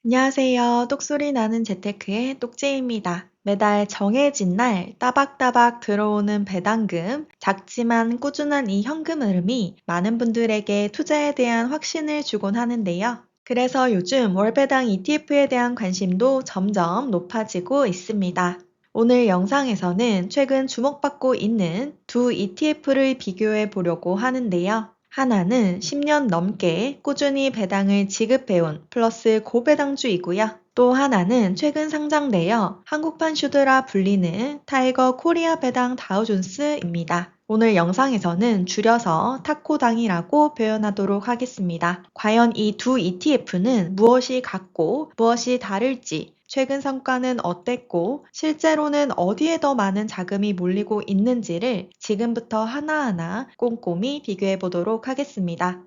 안녕하세요. 똑소리 나는 재테크의 똑재입니다. 매달 정해진 날 따박따박 들어오는 배당금, 작지만 꾸준한 이 현금 흐름이 많은 분들에게 투자에 대한 확신을 주곤 하는데요. 그래서 요즘 월배당 ETF에 대한 관심도 점점 높아지고 있습니다. 오늘 영상에서는 최근 주목받고 있는 두 ETF를 비교해 보려고 하는데요. 하나는 10년 넘게 꾸준히 배당을 지급해온 플러스 고배당주이고요. 또 하나는 최근 상장되어 한국판 슈드라 불리는 타이거 코리아 배당 다우존스입니다. 오늘 영상에서는 줄여서 타코당이라고 표현하도록 하겠습니다. 과연 이 두 ETF는 무엇이 같고 무엇이 다를지, 최근 성과는 어땠고 실제로는 어디에 더 많은 자금이 몰리고 있는지를 지금부터 하나하나 꼼꼼히 비교해 보도록 하겠습니다.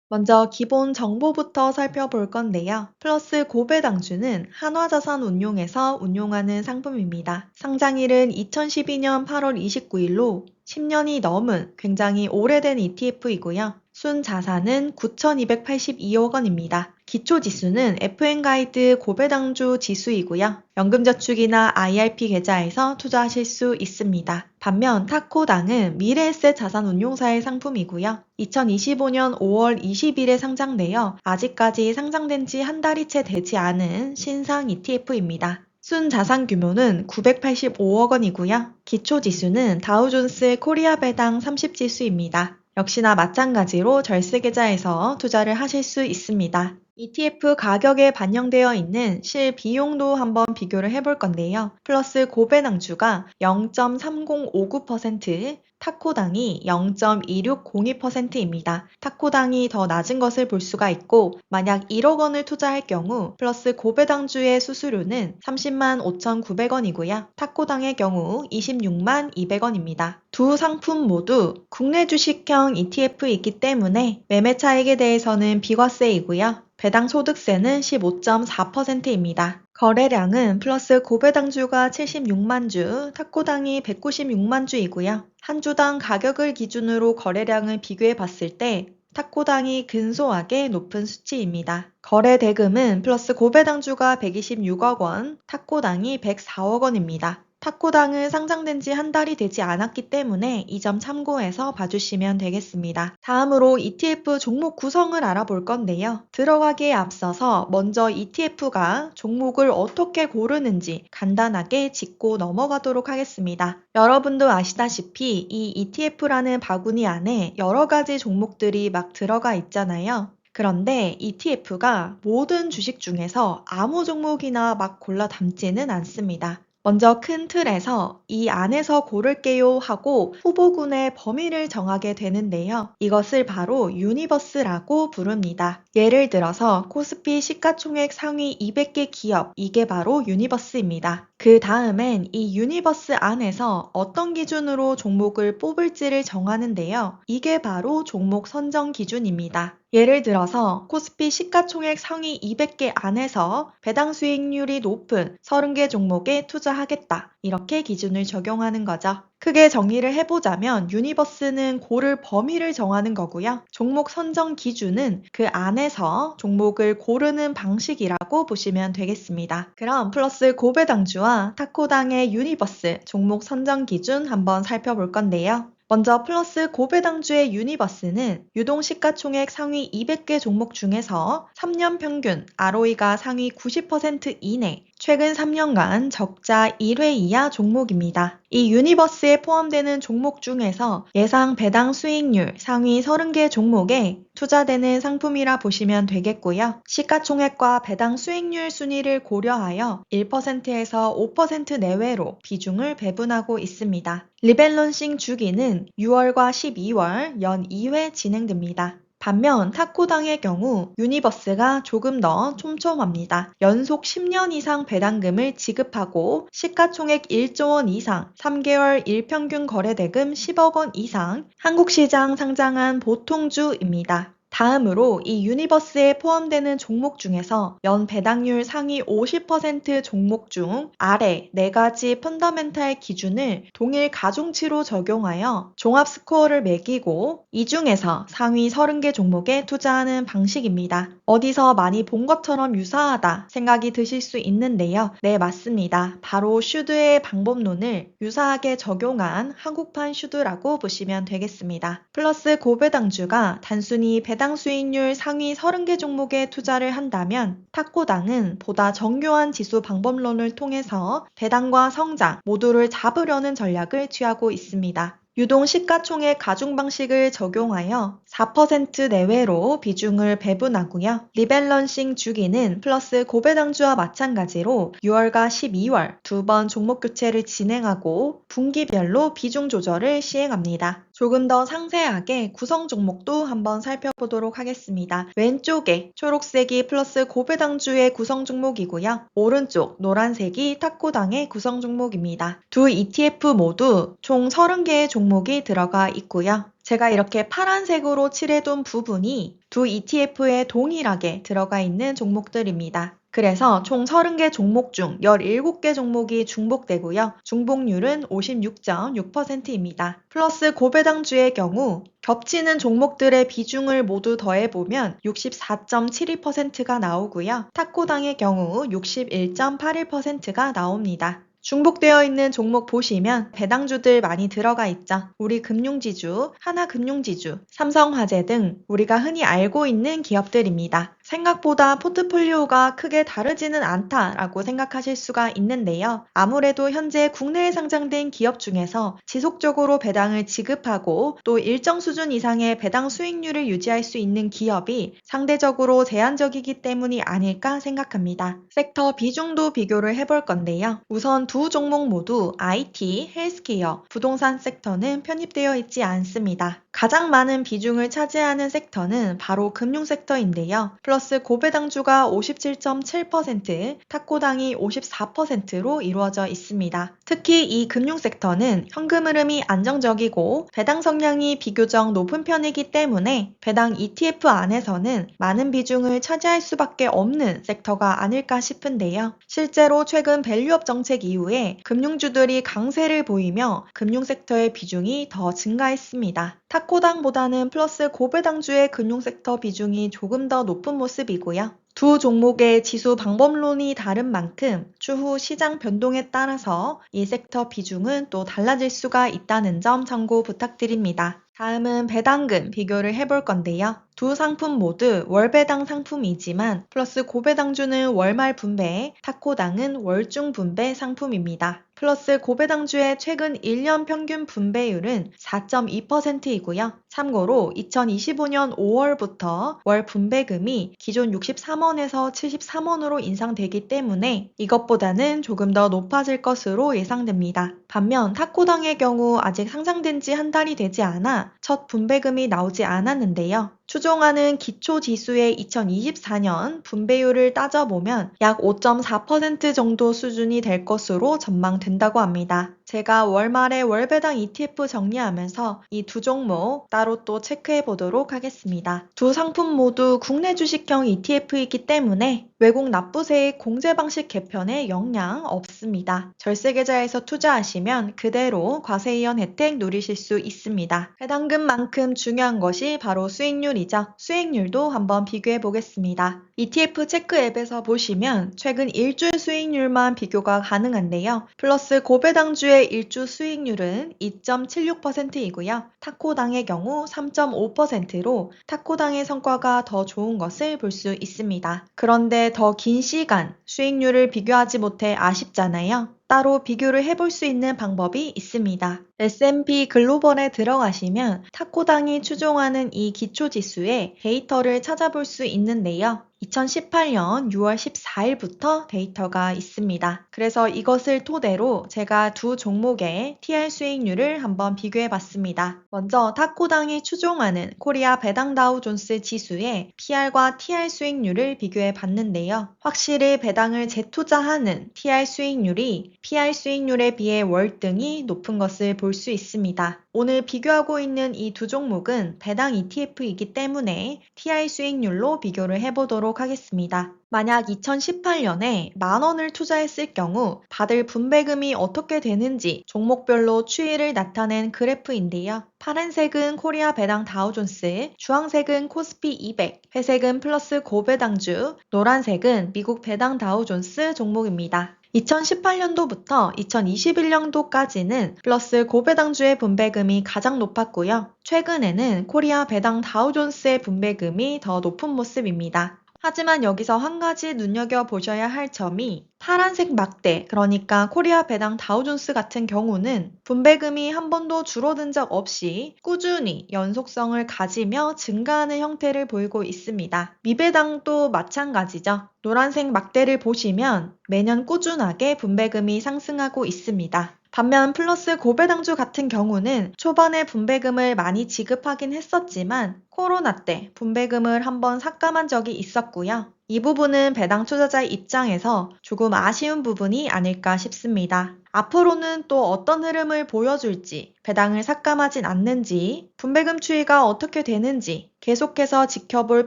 먼저 기본 정보부터 살펴볼 건데요. 플러스 고배당주는 한화자산운용에서 운용하는 상품입니다. 상장일은 2012년 8월 29일로 10년이 넘은 굉장히 오래된 ETF이고요. 순자산은 9,282억 원입니다. 기초지수는 FN가이드 고배당주 지수이고요. 연금저축이나 IRP 계좌에서 투자하실 수 있습니다. 반면 타코당은 미래에셋 자산운용사의 상품이고요. 2025년 5월 20일에 상장되어 아직까지 상장된 지 한 달이 채 되지 않은 신상 ETF입니다. 순자산 규모는 985억 원이고요. 기초지수는 다우존스 코리아 배당 30지수입니다. 역시나 마찬가지로 절세계좌에서 투자를 하실 수 있습니다. ETF 가격에 반영되어 있는 실비용도 한번 비교를 해볼 건데요. 플러스 고배당주가 0.3059%, 타코당이 0.2602%입니다. 타코당이 더 낮은 것을 볼 수가 있고, 만약 1억 원을 투자할 경우 플러스 고배당주의 수수료는 30만 5,900원이고요. 타코당의 경우 26만 200원입니다. 두 상품 모두 국내 주식형 ETF이기 때문에 매매 차익에 대해서는 비과세이고요. 배당 소득세는 15.4%입니다. 거래량은 플러스 고배당주가 76만 주, 타코당이 196만 주이고요. 한 주당 가격을 기준으로 거래량을 비교해 봤을 때 타코당이 근소하게 높은 수치입니다. 거래 대금은 플러스 고배당주가 126억 원, 타코당이 104억 원입니다. 타코당은 상장된 지 한 달이 되지 않았기 때문에 이 점 참고해서 봐주시면 되겠습니다. 다음으로 ETF 종목 구성을 알아볼 건데요. 들어가기에 앞서서 먼저 ETF가 종목을 어떻게 고르는지 간단하게 짚고 넘어가도록 하겠습니다. 여러분도 아시다시피 이 ETF라는 바구니 안에 여러 가지 종목들이 막 들어가 있잖아요. 그런데 ETF가 모든 주식 중에서 아무 종목이나 막 골라 담지는 않습니다. 먼저 큰 틀에서 이 안에서 고를게요 하고 후보군의 범위를 정하게 되는데요. 이것을 바로 유니버스라고 부릅니다. 예를 들어서 코스피 시가총액 상위 200개 기업, 이게 바로 유니버스입니다. 그 다음엔 이 유니버스 안에서 어떤 기준으로 종목을 뽑을지를 정하는데요. 이게 바로 종목 선정 기준입니다. 예를 들어서 코스피 시가총액 상위 200개 안에서 배당 수익률이 높은 30개 종목에 투자하겠다. 이렇게 기준을 적용하는 거죠. 크게 정리를 해보자면 유니버스는 고를 범위를 정하는 거고요. 종목 선정 기준은 그 안에서 종목을 고르는 방식이라고 보시면 되겠습니다. 그럼 플러스 고배당주와 타코당의 유니버스 종목 선정 기준 한번 살펴볼 건데요. 먼저 플러스 고배당주의 유니버스는 유동 시가총액 상위 200개 종목 중에서 3년 평균 ROE가 상위 90% 이내, 최근 3년간 적자 1회 이하 종목입니다. 이 유니버스에 포함되는 종목 중에서 예상 배당 수익률 상위 30개 종목에 투자되는 상품이라 보시면 되겠고요. 시가총액과 배당 수익률 순위를 고려하여 1%에서 5% 내외로 비중을 배분하고 있습니다. 리밸런싱 주기는 6월과 12월 연 2회 진행됩니다. 반면 타코당의 경우 유니버스가 조금 더 촘촘합니다. 연속 10년 이상 배당금을 지급하고 시가총액 1조 원 이상, 3개월 일평균 거래대금 10억 원 이상, 한국시장 상장한 보통주입니다. 다음으로 이 유니버스에 포함되는 종목 중에서 연 배당률 상위 50% 종목 중 아래 4가지 펀더멘탈 기준을 동일 가중치로 적용하여 종합 스코어를 매기고 이 중에서 상위 30개 종목에 투자하는 방식입니다. 어디서 많이 본 것처럼 유사하다 생각이 드실 수 있는데요. 네, 맞습니다. 바로 슈드의 방법론을 유사하게 적용한 한국판 슈드라고 보시면 되겠습니다. 플러스 고배당주가 단순히 배당 수익률 상위 30개 종목에 투자를 한다면 탁고당은 보다 정교한 지수 방법론을 통해서 배당과 성장 모두를 잡으려는 전략을 취하고 있습니다. 유동 시가총액 가중 방식을 적용하여 4% 내외로 비중을 배분하고요. 리밸런싱 주기는 플러스 고배당주와 마찬가지로 6월과 12월 두 번 종목 교체를 진행하고 분기별로 비중 조절을 시행합니다. 조금 더 상세하게 구성 종목도 한번 살펴보도록 하겠습니다. 왼쪽에 초록색이 플러스 고배당주의 구성 종목이고요. 오른쪽 노란색이 탁고당의 구성 종목입니다. 두 ETF 모두 총 30개의 종목이 들어가 있고요. 제가 이렇게 파란색으로 칠해둔 부분이 두 ETF에 동일하게 들어가 있는 종목들입니다. 그래서 총 30개 종목 중 17개 종목이 중복되고요. 중복률은 56.6%입니다. 플러스 고배당주의 경우 겹치는 종목들의 비중을 모두 더해보면 64.72%가 나오고요. 탁고당의 경우 61.81%가 나옵니다. 중복되어 있는 종목 보시면 배당주들 많이 들어가 있죠. 우리금융지주, 하나금융지주, 삼성화재 등 우리가 흔히 알고 있는 기업들입니다. 생각보다 포트폴리오가 크게 다르지는 않다라고 생각하실 수가 있는데요. 아무래도 현재 국내에 상장된 기업 중에서 지속적으로 배당을 지급하고 또 일정 수준 이상의 배당 수익률을 유지할 수 있는 기업이 상대적으로 제한적이기 때문이 아닐까 생각합니다. 섹터 비중도 비교를 해볼 건데요. 우선 두 종목 모두 IT, 헬스케어, 부동산 섹터는 편입되어 있지 않습니다. 가장 많은 비중을 차지하는 섹터는 바로 금융섹터인데요. 플러스 고배당주가 57.7%, 탁고당이 54%로 이루어져 있습니다. 특히 이 금융섹터는 현금 흐름이 안정적이고 배당 성향이 비교적 높은 편이기 때문에 배당 ETF 안에서는 많은 비중을 차지할 수밖에 없는 섹터가 아닐까 싶은데요. 실제로 최근 밸류업 정책 이후에 금융주들이 강세를 보이며 금융섹터의 비중이 더 증가했습니다. 탁고당보다는 플러스 고배당주의 금융섹터 비중이 조금 더 높은 모습이고요. 두 종목의 지수 방법론이 다른 만큼 추후 시장 변동에 따라서 이 섹터 비중은 또 달라질 수가 있다는 점 참고 부탁드립니다. 다음은 배당금 비교를 해볼 건데요. 두 상품 모두 월배당 상품이지만 플러스 고배당주는 월말 분배, 탁고당은 월중 분배 상품입니다. 플러스 고배당주의 최근 1년 평균 분배율은 4.2%이고요. 참고로 2025년 5월부터 월 분배금이 기존 63원에서 73원으로 인상되기 때문에 이것보다는 조금 더 높아질 것으로 예상됩니다. 반면 탁고당의 경우 아직 상장된 지 한 달이 되지 않아 첫 분배금이 나오지 않았는데요. 추종하는 기초지수의 2024년 분배율을 따져보면 약 5.4% 정도 수준이 될 것으로 전망된다고 합니다. 제가 월말에 월배당 ETF 정리하면서 이 두 종목 따로 또 체크해 보도록 하겠습니다. 두 상품 모두 국내 주식형 ETF이기 때문에 외국 납부세액 공제 방식 개편에 영향 없습니다. 절세계좌에서 투자하시면 그대로 과세이연 혜택 누리실 수 있습니다. 배당금만큼 중요한 것이 바로 수익률이죠. 수익률도 한번 비교해 보겠습니다. ETF 체크 앱에서 보시면 최근 일주 수익률만 비교가 가능한데요. 플러스 고배당주의 일주 수익률은 2.76%이고요. 탁고당의 경우 3.5%로 탁고당의 성과가 더 좋은 것을 볼 수 있습니다. 그런데 더 긴 시간 수익률을 비교하지 못해 아쉽잖아요. 따로 비교를 해볼 수 있는 방법이 있습니다. S&P 글로벌에 들어가시면 탁고당이 추종하는 이 기초지수의 데이터를 찾아볼 수 있는데요. 2018년 6월 14일부터 데이터가 있습니다. 그래서 이것을 토대로 제가 두 종목의 TR 수익률을 한번 비교해 봤습니다. 먼저 탁고당이 추종하는 코리아 배당다우존스 지수의 PR과 TR 수익률을 비교해 봤는데요. 확실히 배당을 재투자하는 TR 수익률이 PR 수익률에 비해 월등히 높은 것을 볼 수 있습니다. 오늘 비교하고 있는 이 두 종목은 배당 ETF이기 때문에 TI 수익률로 비교를 해보도록 하겠습니다. 만약 2018년에 10,000원을 투자했을 경우 받을 분배금이 어떻게 되는지 종목별로 추이를 나타낸 그래프인데요. 파란색은 코리아 배당 다우존스, 주황색은 코스피 200, 회색은 플러스 고배당주, 노란색은 미국 배당 다우존스 종목입니다. 2018년도부터 2021년도까지는 플러스 고배당주의 분배금이 가장 높았고요. 최근에는 코리아 배당 다우존스의 분배금이 더 높은 모습입니다. 하지만 여기서 한 가지 눈여겨보셔야 할 점이 파란색 막대, 그러니까 코리아 배당 다우존스 같은 경우는 분배금이 한 번도 줄어든 적 없이 꾸준히 연속성을 가지며 증가하는 형태를 보이고 있습니다. 미배당도 마찬가지죠. 노란색 막대를 보시면 매년 꾸준하게 분배금이 상승하고 있습니다. 반면 플러스 고배당주 같은 경우는 초반에 분배금을 많이 지급하긴 했었지만 코로나 때 분배금을 한번 삭감한 적이 있었고요. 이 부분은 배당 투자자의 입장에서 조금 아쉬운 부분이 아닐까 싶습니다. 앞으로는 또 어떤 흐름을 보여줄지, 배당을 삭감하진 않는지, 분배금 추이가 어떻게 되는지 계속해서 지켜볼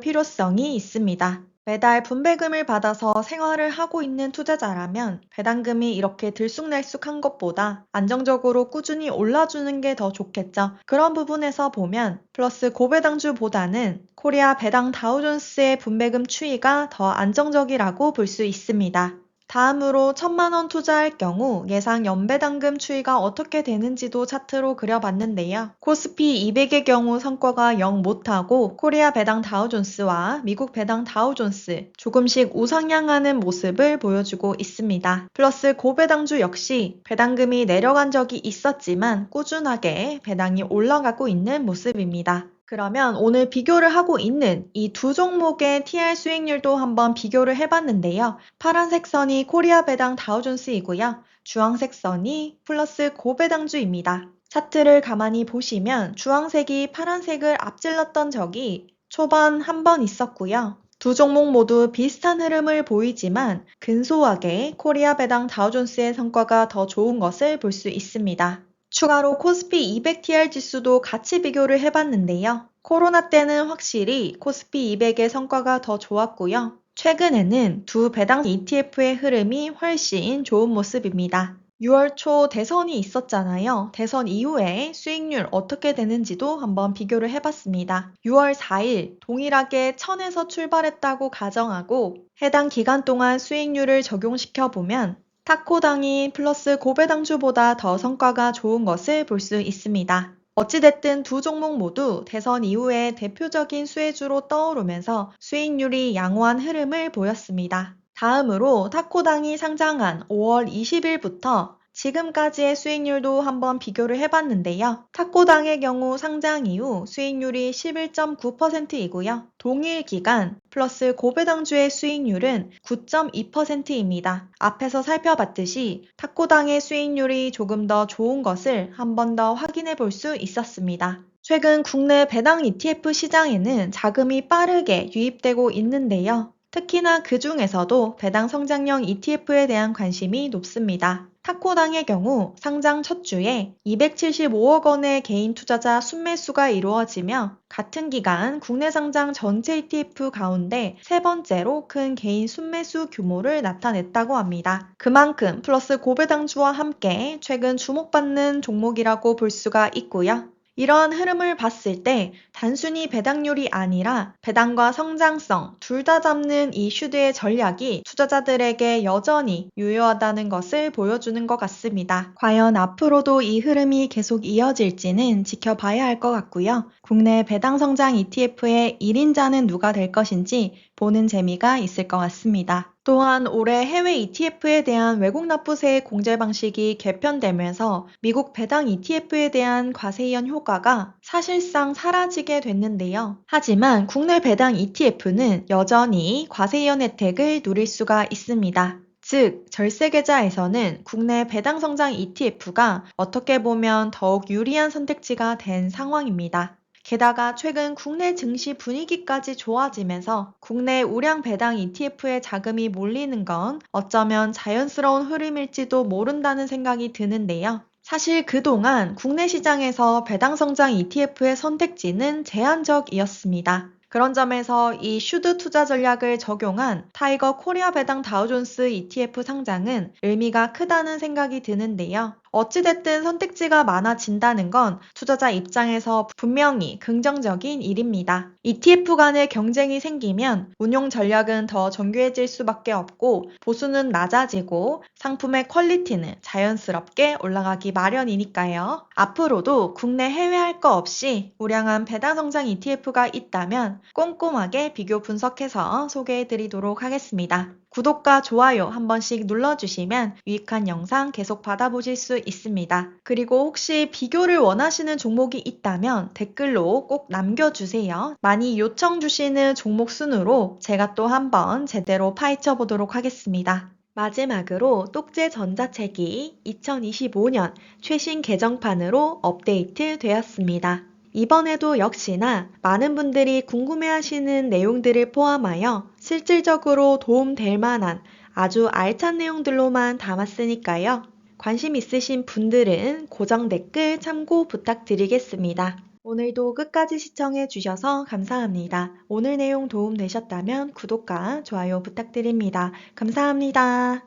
필요성이 있습니다. 매달 분배금을 받아서 생활을 하고 있는 투자자라면 배당금이 이렇게 들쑥날쑥한 것보다 안정적으로 꾸준히 올라주는 게 더 좋겠죠. 그런 부분에서 보면 플러스 고배당주보다는 코리아 배당 다우존스의 분배금 추이가 더 안정적이라고 볼 수 있습니다. 다음으로 1,000만원 투자할 경우 예상 연배당금 추이가 어떻게 되는지도 차트로 그려봤는데요. 코스피 200의 경우 성과가 영 못하고 코리아 배당 다우존스와 미국 배당 다우존스 조금씩 우상향하는 모습을 보여주고 있습니다. 플러스 고배당주 역시 배당금이 내려간 적이 있었지만 꾸준하게 배당이 올라가고 있는 모습입니다. 그러면 오늘 비교를 하고 있는 이 두 종목의 TR 수익률도 한번 비교를 해봤는데요. 파란색 선이 코리아 배당 다우존스이고요. 주황색 선이 플러스 고배당주입니다. 차트를 가만히 보시면 주황색이 파란색을 앞질렀던 적이 초반 한 번 있었고요. 두 종목 모두 비슷한 흐름을 보이지만 근소하게 코리아 배당 다우존스의 성과가 더 좋은 것을 볼 수 있습니다. 추가로 코스피 200TR 지수도 같이 비교를 해봤는데요. 코로나 때는 확실히 코스피 200의 성과가 더 좋았고요. 최근에는 두 배당 ETF의 흐름이 훨씬 좋은 모습입니다. 6월 초 대선이 있었잖아요. 대선 이후에 수익률 어떻게 되는지도 한번 비교를 해봤습니다. 6월 4일 동일하게 1000에서 출발했다고 가정하고 해당 기간 동안 수익률을 적용시켜보면 타코당이 플러스 고배당주보다 더 성과가 좋은 것을 볼 수 있습니다. 어찌됐든 두 종목 모두 대선 이후에 대표적인 수혜주로 떠오르면서 수익률이 양호한 흐름을 보였습니다. 다음으로 타코당이 상장한 5월 20일부터 지금까지의 수익률도 한번 비교를 해봤는데요. 타코당의 경우 상장 이후 수익률이 11.9%이고요. 동일 기간 플러스 고배당주의 수익률은 9.2%입니다. 앞에서 살펴봤듯이 타코당의 수익률이 조금 더 좋은 것을 한 번 더 확인해 볼 수 있었습니다. 최근 국내 배당 ETF 시장에는 자금이 빠르게 유입되고 있는데요. 특히나 그 중에서도 배당 성장형 ETF에 대한 관심이 높습니다. 타코당의 경우 상장 첫 주에 275억 원의 개인 투자자 순매수가 이루어지며 같은 기간 국내 상장 전체 ETF 가운데 세 번째로 큰 개인 순매수 규모를 나타냈다고 합니다. 그만큼 플러스 고배당주와 함께 최근 주목받는 종목이라고 볼 수가 있고요. 이러한 흐름을 봤을 때 단순히 배당률이 아니라 배당과 성장성 둘 다 잡는 이 슈드의 전략이 투자자들에게 여전히 유효하다는 것을 보여주는 것 같습니다. 과연 앞으로도 이 흐름이 계속 이어질지는 지켜봐야 할 것 같고요. 국내 배당 성장 ETF의 1인자는 누가 될 것인지 보는 재미가 있을 것 같습니다. 또한 올해 해외 ETF에 대한 외국 납부세 공제 방식이 개편되면서 미국 배당 ETF에 대한 과세이연 효과가 사실상 사라지게 됐는데요. 하지만 국내 배당 ETF는 여전히 과세이연 혜택을 누릴 수가 있습니다. 즉, 절세계좌에서는 국내 배당 성장 ETF가 어떻게 보면 더욱 유리한 선택지가 된 상황입니다. 게다가 최근 국내 증시 분위기까지 좋아지면서 국내 우량 배당 ETF에 자금이 몰리는 건 어쩌면 자연스러운 흐름일지도 모른다는 생각이 드는데요. 사실 그동안 국내 시장에서 배당 성장 ETF의 선택지는 제한적이었습니다. 그런 점에서 이 슈드 투자 전략을 적용한 타이거 코리아 배당 다우존스 ETF 상장은 의미가 크다는 생각이 드는데요. 어찌됐든 선택지가 많아진다는 건 투자자 입장에서 분명히 긍정적인 일입니다. ETF 간의 경쟁이 생기면 운용 전략은 더 정교해질 수밖에 없고 보수는 낮아지고 상품의 퀄리티는 자연스럽게 올라가기 마련이니까요. 앞으로도 국내 해외 할 거 없이 우량한 배당 성장 ETF가 있다면 꼼꼼하게 비교 분석해서 소개해드리도록 하겠습니다. 구독과 좋아요 한 번씩 눌러주시면 유익한 영상 계속 받아보실 수 있습니다. 그리고 혹시 비교를 원하시는 종목이 있다면 댓글로 꼭 남겨주세요. 많이 요청 주시는 종목 순으로 제가 또 한번 제대로 파헤쳐 보도록 하겠습니다. 마지막으로 똑제 전자책이 2025년 최신 개정판으로 업데이트 되었습니다. 이번에도 역시나 많은 분들이 궁금해하시는 내용들을 포함하여 실질적으로 도움될 만한 아주 알찬 내용들로만 담았으니까요. 관심 있으신 분들은 고정 댓글 참고 부탁드리겠습니다. 오늘도 끝까지 시청해 주셔서 감사합니다. 오늘 내용 도움되셨다면 구독과 좋아요 부탁드립니다. 감사합니다.